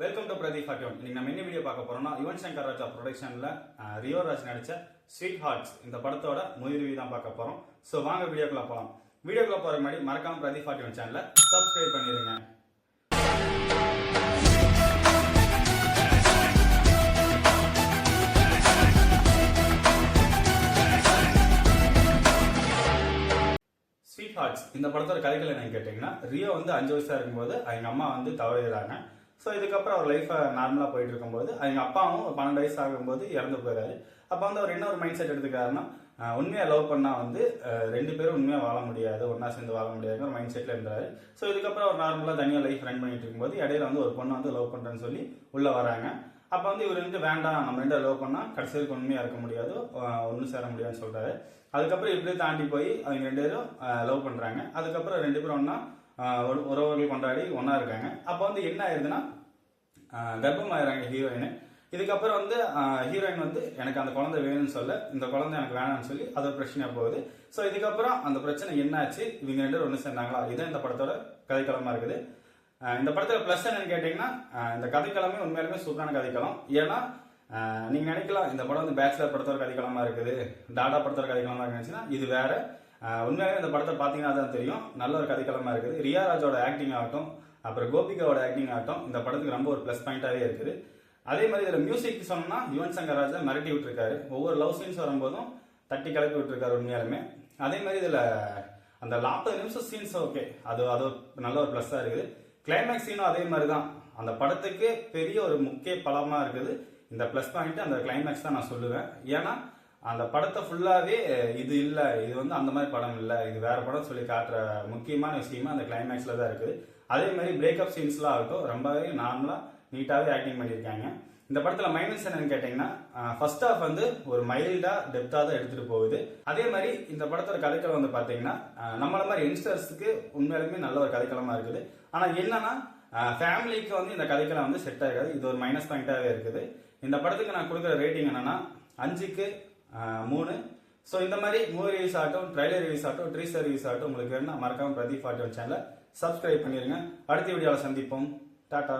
Welcome to Pradeep forty இன்னைக்கு நம்ம என்ன வீடியோ பார்க்க போறோம்னா யுவன் சங்கர் ராஜா ப்ரொடக்ஷன்ல ரியோ ராஜ் நடிச்ச ஸ்வீட் ஹார்ட்ஸ் இந்த படத்தோட முதல் ரிவ்யூ தான் பார்க்க போறோம். ஸோ வாங்க வீடியோக்குள்ள போகலாம். வீடியோக்குள்ள போற முன்னாடி மறக்காம பிரதீப் ஃபார்ட்டி சேனலை சப்ஸ்கிரைப் பண்ணிடுங்க. ஸ்வீட் ஹார்ட்ஸ் இந்த படத்தோட கதைகள் என்னன்னு கேட்டீங்கன்னா, ரியோ வந்து 5 வயசா இருக்கும்போது அவங்க அம்மா வந்து தவறிடுறாங்க. ஸோ இதுக்கப்புறம் அவர் லைஃபை நார்மலாக போயிட்டு இருக்கும்போது அவங்க அப்பாவும் 12 வயசு ஆகும்போது இறந்து போயிடாரு. அப்போ வந்து அவர் என்ன ஒரு மைண்ட் செட் எடுத்துக்காருன்னா, உண்மையாக லவ் பண்ணால் வந்து 2 பேரும் உண்மையாக வாழ முடியாது, ஒன்றா சேர்ந்து வாழ முடியாதுங்கிற ஒரு மைண்ட் செட்டில் இருந்தார். ஸோ இதுக்கப்புறம் அவர் நார்மலாக தனியாக லைஃப் ரன் பண்ணிட்டு இருக்கும்போது இடையில வந்து ஒரு பொண்ணு வந்து லவ் பண்ணுறேன்னு சொல்லி உள்ளே வராங்க. அப்போ வந்து இவர் வந்து வேண்டாம், நம்ம 2 லவ் பண்ணால் கடைசி வரைக்கும் உண்மையாக இருக்க முடியாது, ஒன்றும் சேர முடியாதுன்னு சொல்கிறாரு. அதுக்கப்புறம் இப்படியே தாண்டி போய் அவங்க 2 பேரும் லவ் பண்ணுறாங்க. அதுக்கப்புறம் 2 பேரும் ஒன்றா உறவுகள் கொண்டாடி ஒன்றா இருக்காங்க. அப்போ வந்து என்ன ஆயிருதுன்னா, கர்ப்பமாயிடுறாங்க ஹீரோயின். இதுக்கப்புறம் வந்து ஹீரோயின் வந்து எனக்கு அந்த குழந்தை வேணும்னு சொல்ல, இந்த குழந்தை எனக்கு வேணாம்னு சொல்லி அது ஒரு பிரச்சனையாக போகுது. ஸோ இதுக்கப்புறம் அந்த பிரச்சனை என்னாச்சு, இவங்க 2 பேரும் ஒன்று சேர்ந்தாங்களா, இதுதான் இந்த படத்தோட கதைக்களமாக இருக்குது. இந்த படத்துல பிளஸ் என்னன்னு கேட்டீங்கன்னா, இந்த கதைக்களமே உண்மையாலுமே சூப்பரான கதைக்களம். ஏன்னா நீங்க நினைக்கலாம் இந்த படம் வந்து பேச்சுலர் படத்தோட கதைக்களமா இருக்குது, டாடா படத்தோட கதைக்களமா இருக்குன்னா இது வேற. உண்மையாலுமே இந்த படத்தை பார்த்தீங்கன்னா தான் தெரியும், நல்ல ஒரு கதைக்களமா இருக்குது. ரியா ராஜோட ஆக்டிங் ஆகட்டும், அப்புறம் கோபிகாவோட ஆக்டிங் ஆகட்டும் இந்த படத்துக்கு ரொம்ப ஒரு பிளஸ் பாயிண்டாவே இருக்குது. அதே மாதிரி இதுல மியூசிக் சொன்னா யுவன் சங்கர் ராஜா மிரட்டி விட்டுருக்காரு. ஒவ்வொரு லவ் சீன்ஸ் வரும்போதும் தட்டி கலப்பி விட்டுருக்காரு உண்மையாலுமே. அதே மாதிரி இதுல அந்த 40 நிமிஷம் சீன்ஸ் ஓகே, அது நல்ல ஒரு பிளஸ்ஸா இருக்குது. கிளைமேக்ஸ் சீனும் அதே மாதிரி தான், அந்த படத்துக்கு பெரிய ஒரு முக்கிய பலமா இருக்குது. இந்த பிளஸ் பாயிண்ட் அந்த கிளைமேக்ஸ் தான் நான் சொல்லுவேன். ஏன்னா அந்த படத்தை ஃபுல்லாவே இது இல்ல, இது வந்து அந்த மாதிரி படம் இல்ல, இது வேற படம் சொல்லி காட்டுற முக்கியமான விஷயமா அந்த கிளைமேக்ஸ்ல தான் இருக்குது. அதே மாதிரி பிரேக்அப் சீன்ஸ்லாம் ஆகட்டும் ரொம்பவே நார்மலா நீட்டாவே ஆக்டிங் பண்ணியிருக்காங்க. இந்த படத்துல மைனஸ் என்னன்னு கேட்டீங்கன்னா, ஃபர்ஸ்ட் ஹாஃப் வந்து ஒரு மைல்டா டெப்தா தான் எடுத்துட்டு போகுது. அதே மாதிரி இந்த படத்தோட கதைக்களம் வந்து பாத்தீங்கன்னா, நம்மள மாதிரி யங்ஸ்டர்ஸ்க்கு உண்மையாலுமே நல்ல ஒரு கதைக்களமா இருக்குது. ஆனா என்னன்னா, ஃபேமிலிக்கு வந்து இந்த கதைக்களம் வந்து செட் ஆகாது. இது ஒரு மைனஸ் பாயிண்டாவே இருக்குது. இந்த படத்துக்கு நான் கொடுக்குற ரேட்டிங் என்னன்னா 5க்கு 3. ஸோ இந்த மாதிரி மூவி ரிவ்யூஸ் ஆகட்டும், ட்ரைலர் ரிவ்யூஸ் ஆகட்டும், ட்ரீசர் ரிவ்யூஸ் ஆகட்டும் உங்களுக்கு வேணும்னா மறக்காம பிரதீப் ஃபார்ட்டி சேனலை சப்ஸ்கிரைப் பண்ணிருங்க. அடுத்த வீடியோவில் சந்திப்போம். டாடா.